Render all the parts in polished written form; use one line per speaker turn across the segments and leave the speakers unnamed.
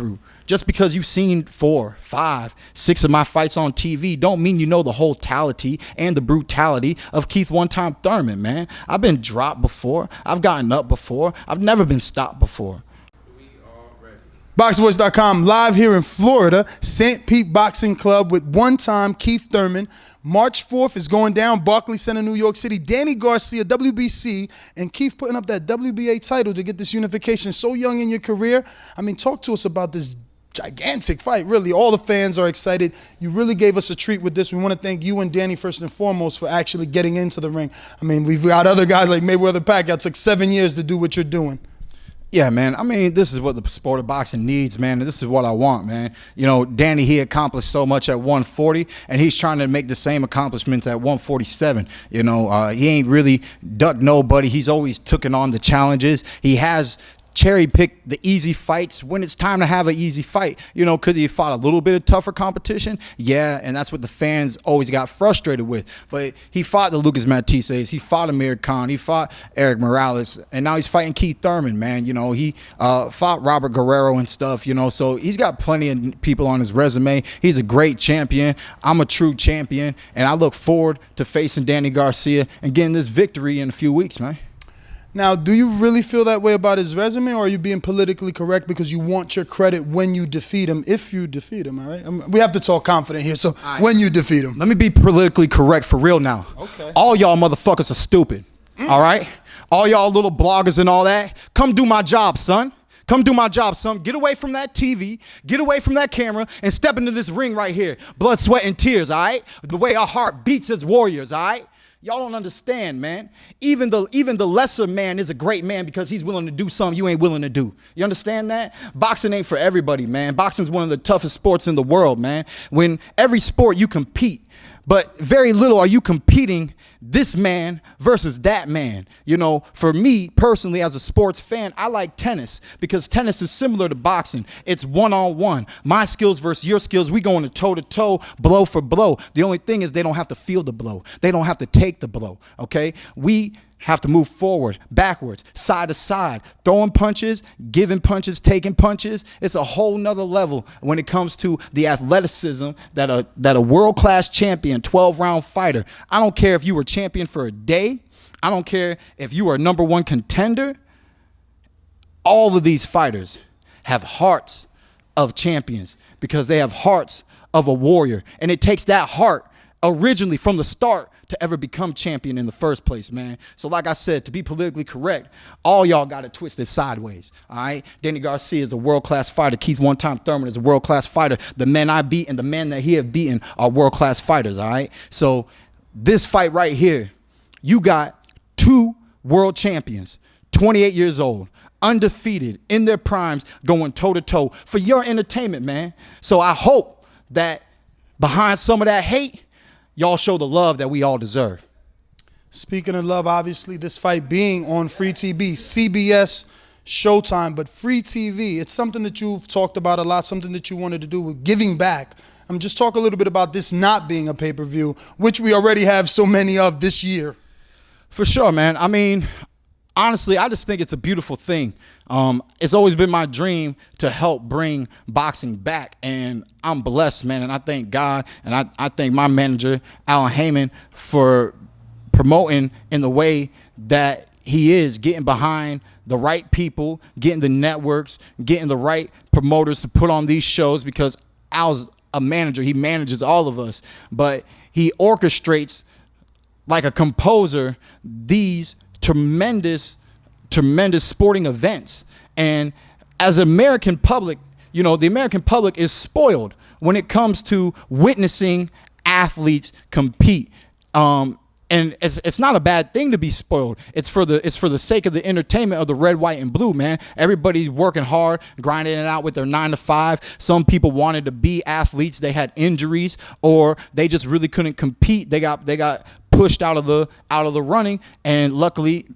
through. Just because you've seen 4, 5, 6 of my fights on TV don't mean you know the wholetality and the brutality of Keith one-time Thurman, man. I've been dropped before. I've gotten up before. I've never been stopped before.
BoxingVoice.com live here in Florida, St. Pete Boxing Club with one-time Keith Thurman. March 4th is going down, Barclays Center, New York City. Danny Garcia, WBC, and Keith putting up that WBA title to get this unification so young in your career. I mean, talk to us about this gigantic fight, really. All the fans are excited. You really gave us a treat with this. We want to thank you and Danny first and foremost for actually getting into the ring. I mean, we've got other guys like Mayweather Pacquiao. It took 7 years to do what you're doing.
Yeah, man. I mean, this is what the sport of boxing needs, man. This is what I want, man. You know, Danny, he accomplished so much at 140, and he's trying to make the same accomplishments at 147. You know, he ain't really ducked nobody. He's always taken on the challenges. He has cherry-pick the easy fights when it's time to have an easy fight. You know, could he fought a little bit of tougher competition? Yeah, and that's what the fans always got frustrated with. But he fought the Lucas Matthyses, he fought Amir Khan, he fought Eric Morales, and now he's fighting Keith Thurman, man. You know, he fought Robert Guerrero and stuff, you know, so he's got plenty of people on his resume. He's a great champion. I'm a true champion, and I look forward to facing Danny Garcia and getting this victory in a few weeks, man.
Now, do you really feel that way about his resume, or are you being politically correct because you want your credit when you defeat him, if you defeat him, all right? We have to talk confident here, so when you defeat him.
Let me be politically correct for real now.
Okay.
All y'all motherfuckers are stupid, all right? All y'all little bloggers and all that, come do my job, son. Come do my job, son. Get away from that TV, get away from that camera, and step into this ring right here. Blood, sweat, and tears, all right? The way our heart beats as warriors, all right? Y'all don't understand, man. Even the lesser man is a great man because he's willing to do something you ain't willing to do. You understand that? Boxing ain't for everybody, man. Boxing is one of the toughest sports in the world, man. When every sport you compete, but very little are you competing this man versus that man. You know, for me personally as a sports fan, I like tennis because tennis is similar to boxing. It's one-on-one. My skills versus your skills. We going to toe-to-toe, blow for blow. The only thing is they don't have to feel the blow. They don't have to take the blow, okay? We have to move forward, backwards, side to side, throwing punches, giving punches, taking punches. It's a whole nother level when it comes to the athleticism that a world-class champion, 12-round fighter. I don't care if you were champion for a day. I don't care if you are a #1 contender. All of these fighters have hearts of champions because they have hearts of a warrior. And it takes that heart originally from the start to ever become champion in the first place, man. So like I said, to be politically correct, all y'all got it twisted sideways, all right? Danny Garcia is a world-class fighter. Keith one-time Thurman is a world-class fighter. The men I beat and the men that he have beaten are world-class fighters, all right? So this fight right here, you got 2 world champions, 28 years old, undefeated, in their primes, going toe-to-toe for your entertainment, man. So I hope that behind some of that hate, y'all show the love that we all deserve.
Speaking of love, obviously, this fight being on Free TV, CBS, Showtime, but Free TV, it's something that you've talked about a lot, something that you wanted to do with giving back. Just talk a little bit about this not being a pay-per-view, which we already have so many of this year.
For sure, man. I mean, honestly, I just think it's a beautiful thing. It's always been my dream to help bring boxing back, and I'm blessed, man, and I thank God, and I thank my manager, Alan Heyman, for promoting in the way that he is, getting behind the right people, getting the networks, getting the right promoters to put on these shows, because Al's a manager. He manages all of us, but he orchestrates like a composer these tremendous sporting events. And as an American public, you know, the American public is spoiled when it comes to witnessing athletes compete. And it's not a bad thing to be spoiled. It's for the sake of the entertainment of the red, white, and blue, man. Everybody's working hard, grinding it out with their 9 to 5. Some people wanted to be athletes. They had injuries, or they just really couldn't compete. They got pushed out of the running, and luckily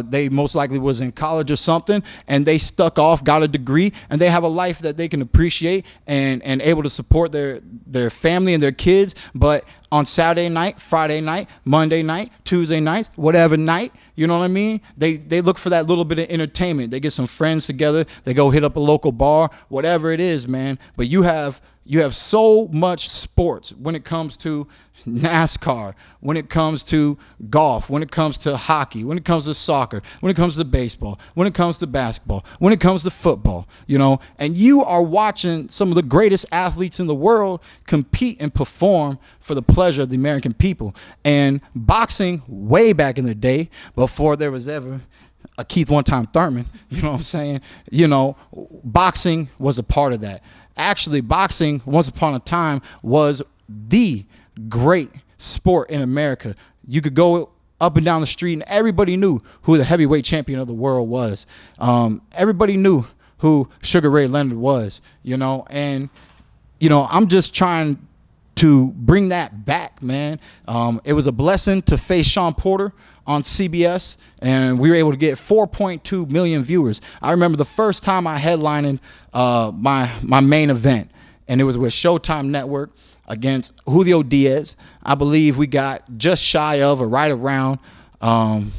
they most likely was in college or something, and they stuck off, got a degree, and they have a life that they can appreciate and able to support their family and their kids. But on Saturday night, Friday night, Monday night, Tuesday nights, whatever night, you know what I mean? They look for that little bit of entertainment. They get some friends together. They go hit up a local bar, whatever it is, man. But you have so much sports when it comes to NASCAR, when it comes to golf, when it comes to hockey, when it comes to soccer, when it comes to baseball, when it comes to basketball, when it comes to football, you know, and you are watching some of the greatest athletes in the world compete and perform for the pleasure of the American people. And boxing, way back in the day, before there was ever a Keith one-time Thurman, you know what I'm saying? You know, boxing was a part of that. Actually, boxing, once upon a time, was the great sport in America. You could go up and down the street and everybody knew who the heavyweight champion of the world was. Everybody knew who Sugar Ray Leonard was, you know, and, you know, I'm just trying to bring that back, man. It was a blessing to face Sean Porter on CBS, and we were able to get 4.2 million viewers. I remember the first time I headlined my main event, and it was with Showtime Network against Julio Diaz. I believe we got just shy of or right around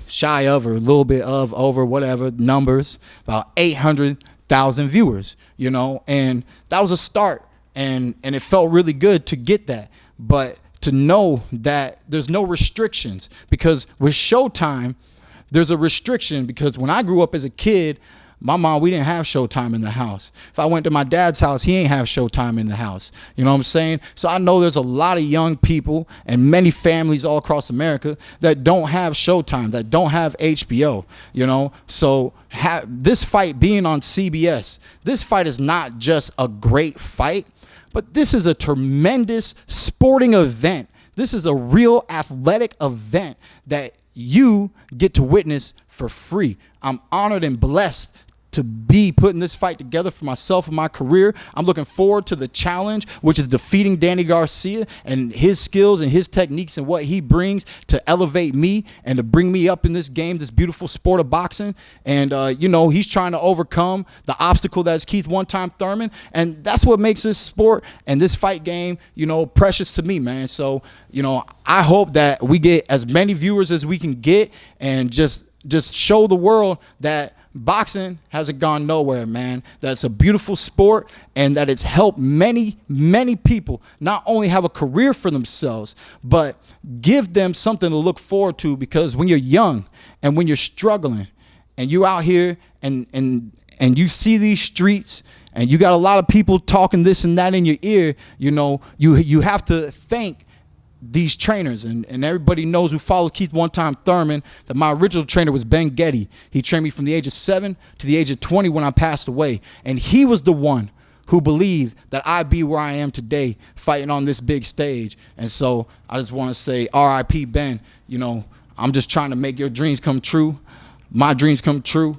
shy of or a little bit of over whatever numbers, about 800,000 viewers, you know, and that was a start, and it felt really good to get that. But to know that there's no restrictions, because with Showtime, there's a restriction, because when I grew up as a kid, my mom, we didn't have Showtime in the house. If I went to my dad's house, he ain't have Showtime in the house. You know what I'm saying? So I know there's a lot of young people and many families all across America that don't have Showtime, that don't have HBO, you know? So this fight being on CBS, this fight is not just a great fight, but this is a tremendous sporting event. This is a real athletic event that you get to witness for free. I'm honored and blessed to be putting this fight together for myself and my career. I'm looking forward to the challenge, which is defeating Danny Garcia and his skills and his techniques and what he brings to elevate me and to bring me up in this game, this beautiful sport of boxing. And, you know, he's trying to overcome the obstacle that's Keith one-time Thurman. And that's what makes this sport and this fight game, you know, precious to me, man. So, you know, I hope that we get as many viewers as we can get and just show the world that boxing hasn't gone nowhere, man. That's a beautiful sport, and that it's helped many, many people not only have a career for themselves, but give them something to look forward to. Because when you're young and when you're struggling and you're out here and you see these streets and you got a lot of people talking this and that in your ear, you know, you have to thank these trainers, and everybody knows who follows Keith one-time Thurman that my original trainer was Ben Getty. He trained me from the age of 7 to the age of 20 when I passed away, and he was the one who believed that I'd be where I am today fighting on this big stage. And so I just want to say R.I.P. Ben. You know, I'm just trying to make your dreams come true, my dreams come true.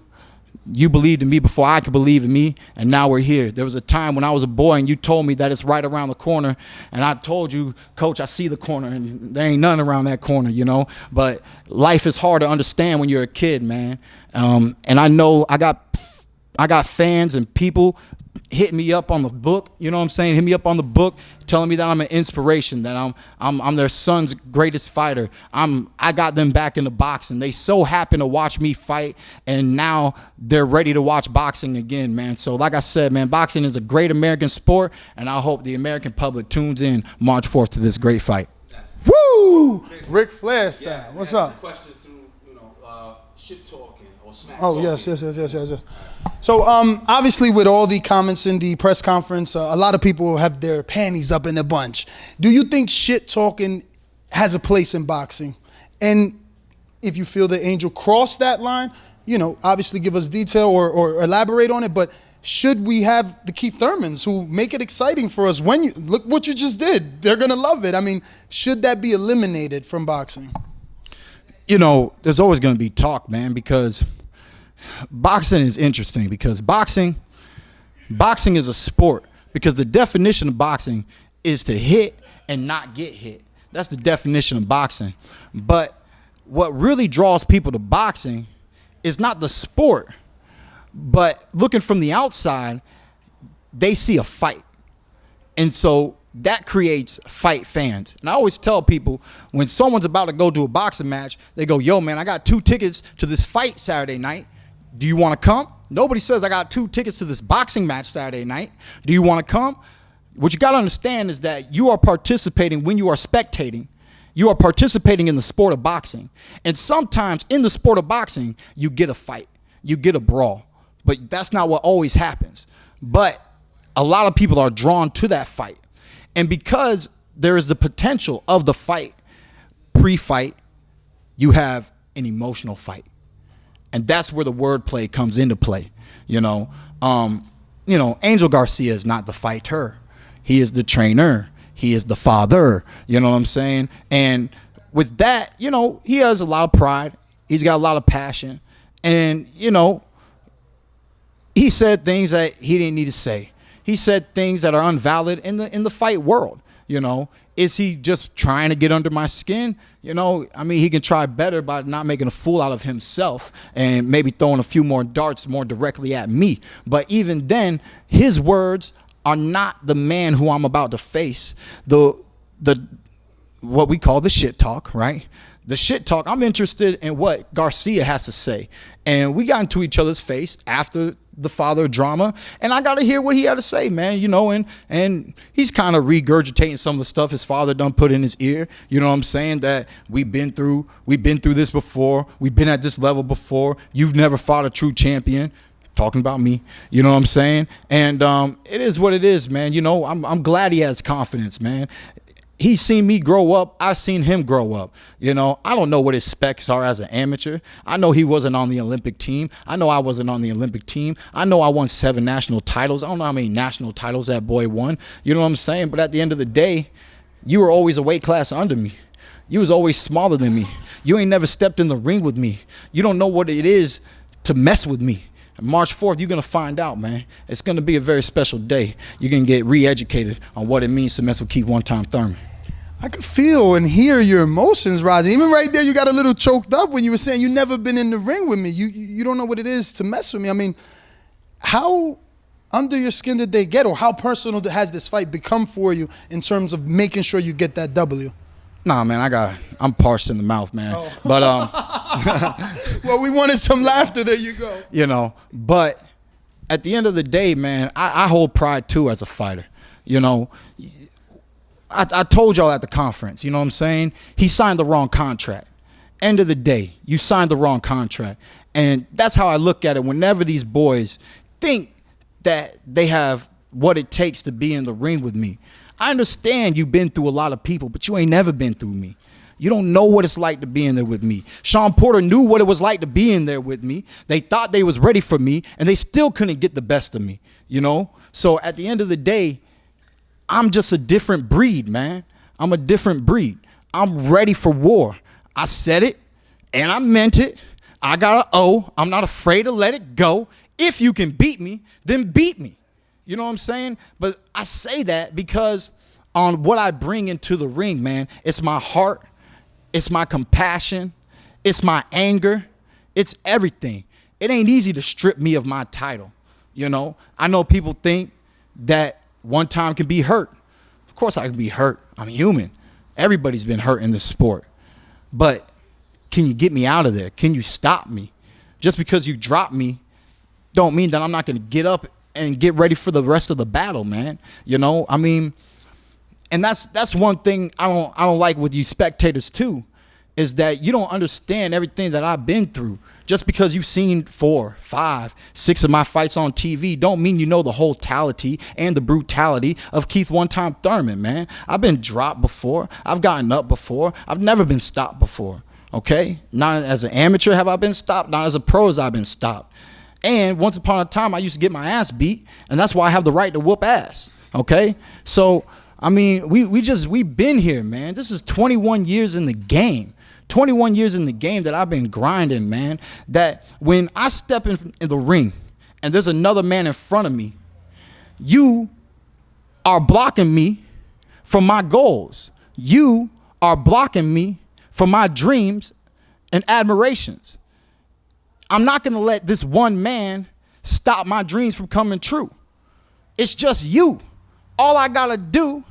You believed in me before I could believe in me, and now we're here. There was a time when I was a boy and you told me that it's right around the corner, and I told you, Coach, I see the corner, and there ain't nothing around that corner, you know. But life is hard to understand when you're a kid, man. And I know I got fans and people hitting me up on the book, you know what I'm saying? Hit me up on the book, telling me that I'm an inspiration, that I'm their son's greatest fighter. I got them back into boxing. They so happen to watch me fight, and now they're ready to watch boxing again, man. So like I said, man, boxing is a great American sport, and I hope the American public tunes in March 4th to this great fight.
Woo! Ric Flair style.
Yeah,
What's up?
Question through, you know, shit talking or smack
Oh,
talking.
yes. So, obviously, with all the comments in the press conference, a lot of people have their panties up in a bunch. Do you think shit talking has a place in boxing? And if you feel that Angel crossed that line, you know, obviously give us detail or elaborate on it. But should we have the Keith Thurmans who make it exciting for us? When you look what you just did, they're gonna love it. I mean, should that be eliminated from boxing?
You know, there's always going to be talk, man, because boxing is interesting, because boxing is a sport, because the definition of boxing is to hit and not get hit. That's the definition of boxing. But what really draws people to boxing is not the sport, but looking from the outside, they see a fight. And so that creates fight fans. And I always tell people, when someone's about to go to a boxing match, they go, yo, man, I got 2 tickets to this fight Saturday night. Do you want to come? Nobody says I got 2 tickets to this boxing match Saturday night. Do you want to come? What you got to understand is that you are participating when you are spectating. You are participating in the sport of boxing. And sometimes in the sport of boxing, you get a fight. You get a brawl. But that's not what always happens. But a lot of people are drawn to that fight. And because there is the potential of the fight, pre-fight, you have an emotional fight. And that's where the wordplay comes into play. Angel Garcia is not the fighter. He is the trainer. He is the father. You know what I'm saying? And with that, he has a lot of pride. He's got a lot of passion. And, he said things that he didn't need to say. He said things that are invalid in the fight world. Is he just trying to get under my skin? He can try better by not making a fool out of himself and maybe throwing a few more darts more directly at me. But even then, his words are not the man who I'm about to face. The what we call the shit talk, right? The shit talk, I'm interested in what Garcia has to say. And we got into each other's face after the father drama, and I got to hear what he had to say, man, and he's kind of regurgitating some of the stuff his father done put in his ear. You know what I'm saying? That we've been through this before. We've been at this level before. You've never fought a true champion. Talking about me, you know what I'm saying? And it is what it is, man. I'm glad he has confidence, man. He's seen me grow up. I've seen him grow up. I don't know what his specs are as an amateur. I know he wasn't on the Olympic team. I know I wasn't on the Olympic team. I know I won 7 national titles. I don't know how many national titles that boy won. You know what I'm saying? But at the end of the day, you were always a weight class under me. You was always smaller than me. You ain't never stepped in the ring with me. You don't know what it is to mess with me. March 4th, you're going to find out, man. It's going to be a very special day. You're going to get re-educated on what it means to mess with Keith One-Time Thurman.
I could feel and hear your emotions rising. Even right there, you got a little choked up when you were saying you've never been in the ring with me. You don't know what it is to mess with me. How under your skin did they get, or how personal has this fight become for you in terms of making sure you get that W?
Nah, man, I'm parched in the mouth, man. Oh. But
well, we wanted some laughter. There you go.
But at the end of the day, man, I hold pride too as a fighter. I told y'all at the conference, you know what I'm saying? He signed the wrong contract. End of the day, you signed the wrong contract. And that's how I look at it whenever these boys think that they have what it takes to be in the ring with me. I understand you've been through a lot of people, but you ain't never been through me. You don't know what it's like to be in there with me. Sean Porter knew what it was like to be in there with me. They thought they was ready for me, and they still couldn't get the best of me, So at the end of the day, I'm just a different breed, man. I'm a different breed. I'm ready for war. I said it, and I meant it. I got an O. I'm not afraid to let it go. If you can beat me, then beat me. You know what I'm saying? But I say that because on what I bring into the ring, man, it's my heart. It's my compassion. It's my anger. It's everything. It ain't easy to strip me of my title. I know people think that one time can be hurt. Of course I can be hurt. I'm human. Everybody's been hurt in this sport. But can you get me out of there? Can you stop me? Just because you drop me don't mean that I'm not going to get up and get ready for the rest of the battle, man. And that's one thing I don't like with you spectators too, is that you don't understand everything that I've been through. Just because you've seen 4, 5, 6 of my fights on TV don't mean you know the wholetality and the brutality of Keith One-Time Thurman, man. I've been dropped before. I've gotten up before. I've never been stopped before, okay? Not as an amateur have I been stopped. Not as a pro has I been stopped. And once upon a time, I used to get my ass beat, and that's why I have the right to whoop ass, okay? So, we've been here, man. This is 21 years in the game. 21 years in the game that I've been grinding, man, that when I step in the ring and there's another man in front of me, you are blocking me from my goals. You are blocking me from my dreams and admirations. I'm not going to let this one man stop my dreams from coming true. It's just you. All I got to do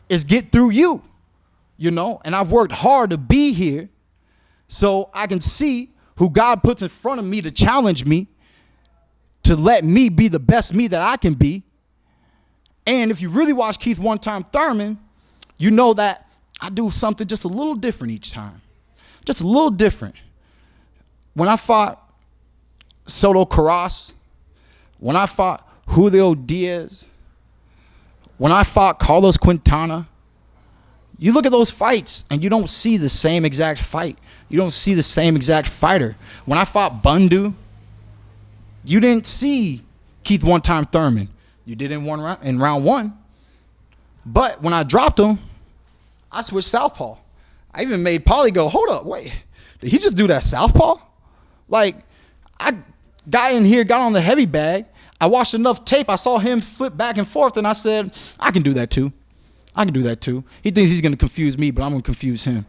is get through you, you know? And I've worked hard to be here so I can see who God puts in front of me to challenge me, to let me be the best me that I can be. And if you really watch Keith One Time Thurman, you know that I do something just a little different each time. Just a little different. When I fought Soto Carras, when I fought Julio Diaz, when I fought Carlos Quintana, you look at those fights and you don't see the same exact fight. You don't see the same exact fighter. When I fought Bundu, you didn't see Keith One Time Thurman. You did in round one. But when I dropped him, I switched southpaw. I even made Paulie go, hold up, wait. Did he just do that southpaw? Like, I got in here, got on the heavy bag. I watched enough tape. I saw him flip back and forth, and I said, I can do that too. I can do that too. He thinks he's going to confuse me, but I'm going to confuse him.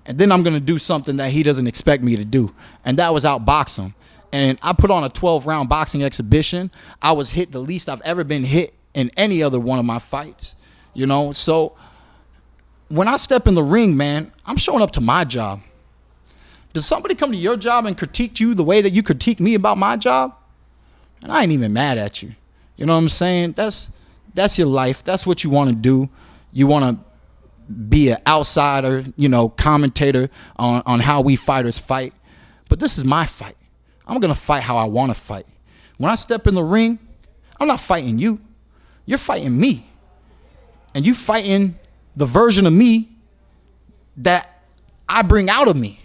And then I'm going to do something that he doesn't expect me to do. And that was outbox him. And I put on a 12-round boxing exhibition. I was hit the least I've ever been hit in any other one of my fights. You know, so when I step in the ring, man, I'm showing up to my job. Does somebody come to your job and critique you the way that you critique me about my job? And I ain't even mad at you. You know what I'm saying? That's your life. That's what you want to do. You want to be an outsider, you know, commentator on how we fighters fight. But this is my fight. I'm going to fight how I want to fight. When I step in the ring, I'm not fighting you. You're fighting me. And you fighting the version of me that I bring out of me.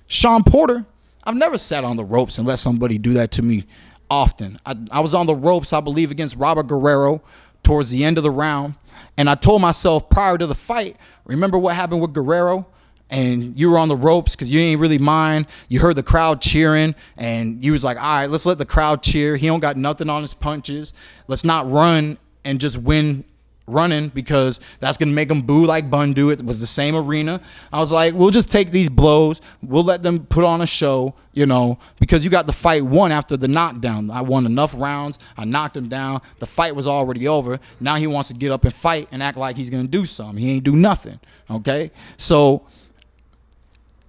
Sean Porter, I've never sat on the ropes and let somebody do that to me often. I was on the ropes, I believe, against Robert Guerrero towards the end of the round. And I told myself prior to the fight, remember what happened with Guerrero? And you were on the ropes because you ain't really mind. You heard the crowd cheering, and you was like, all right, let's let the crowd cheer. He don't got nothing on his punches. Let's not run and just win running because that's going to make him boo like Bundu. It was the same arena. I was like, we'll just take these blows. We'll let them put on a show, you know, because you got the fight won after the knockdown. I won enough rounds. I knocked him down. The fight was already over. Now he wants to get up and fight and act like he's going to do something. He ain't do nothing, okay? So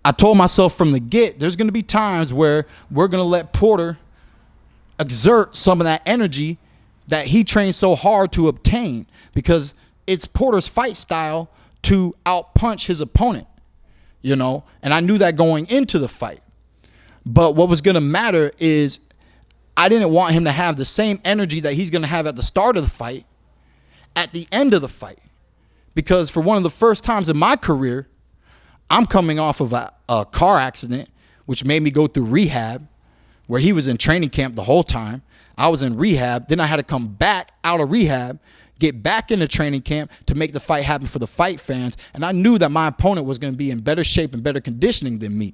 I told myself from the get, there's going to be times where we're going to let Porter exert some of that energy that he trained so hard to obtain, because it's Porter's fight style to outpunch his opponent, you know, and I knew that going into the fight. But what was going to matter is I didn't want him to have the same energy that he's going to have at the start of the fight at the end of the fight, because for one of the first times in my career, I'm coming off of a car accident, which made me go through rehab, where he was in training camp the whole time. I was in rehab. Then I had to come back out of rehab, get back into training camp to make the fight happen for the fight fans. And I knew that my opponent was going to be in better shape and better conditioning than me.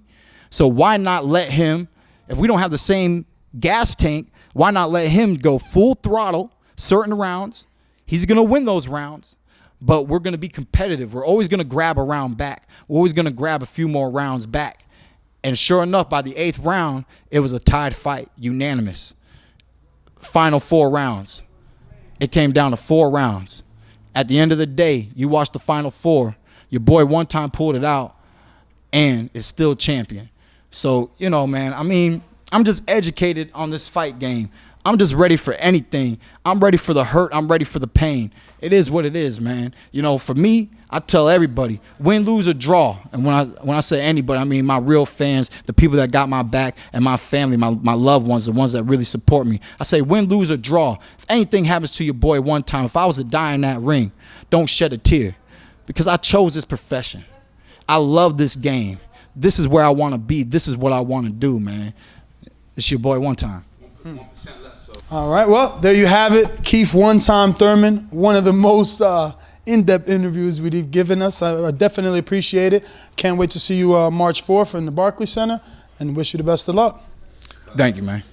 So why not let him, if we don't have the same gas tank, why not let him go full throttle certain rounds? He's going to win those rounds, but we're going to be competitive. We're always going to grab a round back. We're always going to grab a few more rounds back. And sure enough, by the 8th round, it was a tied fight, unanimous. Final 4 rounds. It came down to 4 rounds. At the end of the day, you watch the final 4. Your boy one time pulled it out and is still champion. So, you know, man, I mean, I'm just educated on this fight game. I'm just ready for anything. I'm ready for the hurt. I'm ready for the pain. It is what it is, man. You know, for me, I tell everybody, win, lose, or draw. And when I say anybody, I mean my real fans, the people that got my back, and my family, my loved ones, the ones that really support me. I say win, lose, or draw. If anything happens to your boy one time, if I was to die in that ring, don't shed a tear, because I chose this profession. I love this game. This is where I want to be. This is what I want to do, man. It's your boy one time.
1% left, so.
All right, well, there you have it. Keith One Time Thurman, one of the most in-depth interviews we've given us. I definitely appreciate it. Can't wait to see you March 4th in the Barclays Center, and wish you the best of luck.
Thank you, man.